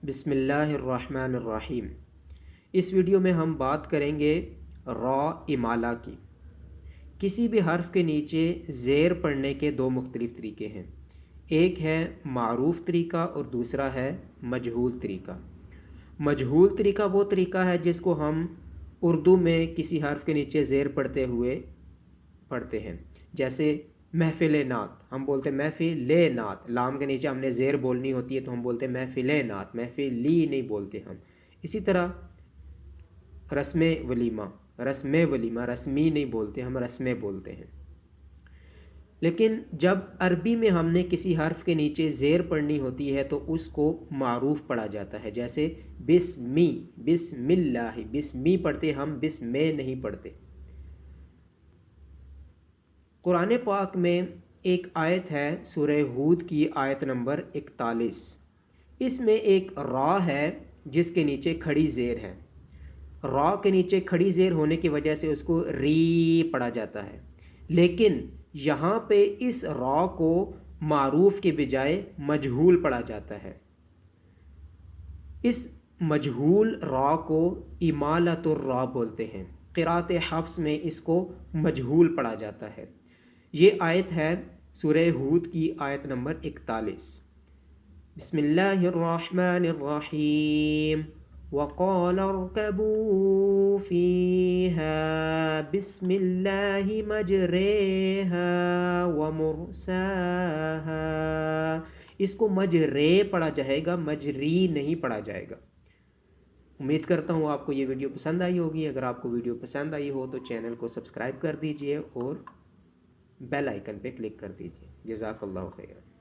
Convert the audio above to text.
بسم اللہ الرحمن الرحیم۔ اس ویڈیو میں ہم بات کریں گے را امالہ کی۔ کسی بھی حرف کے نیچے زیر پڑھنے کے دو مختلف طریقے ہیں، ایک ہے معروف طریقہ اور دوسرا ہے مجہول طریقہ۔ مجہول طریقہ وہ طریقہ ہے جس کو ہم اردو میں کسی حرف کے نیچے زیر پڑھتے ہوئے پڑھتے ہیں، جیسے محفل نعت، ہم بولتے ہیں محفل نعت، لام کے نیچے ہم نے زیر بولنی ہوتی ہے تو ہم بولتے ہیں محفل نعت، محفل لی نہیں بولتے ہم۔ اسی طرح رسم ولیمہ، رسمی نہیں بولتے ہم، رسمیں بولتے ہیں۔ لیکن جب عربی میں ہم نے کسی حرف کے نیچے زیر پڑھنی ہوتی ہے تو اس کو معروف پڑھا جاتا ہے، جیسے بسم اللہ، بسمی پڑھتے ہم، بسم نہیں پڑھتے۔ قرآن پاک میں ایک آیت ہے سورہ ہود کی آیت نمبر 41، اس میں ایک را ہے جس کے نیچے کھڑی زیر ہے۔ را کے نیچے کھڑی زیر ہونے کی وجہ سے اس کو ری پڑھا جاتا ہے، لیکن یہاں پہ اس را کو معروف کے بجائے مجہول پڑھا جاتا ہے۔ اس مجہول را کو امالۃ الرا بولتے ہیں، قرأت حفص میں اس کو مجہول پڑھا جاتا ہے۔ یہ آیت ہے سورہ ہود کی آیت نمبر 41۔ بسم اللہ الرحمن الرحیم، وقال اركبوا فيها بسم الله مجريها ومرساها، اس کو مجرے پڑھا جائے گا، مجری نہیں پڑھا جائے گا۔ امید کرتا ہوں آپ کو یہ ویڈیو پسند آئی ہوگی۔ اگر آپ کو ویڈیو پسند آئی ہو تو چینل کو سبسکرائب کر دیجئے اور بیل آئیکن پہ کلک کر دیجئے۔ جزاک اللہ خیر۔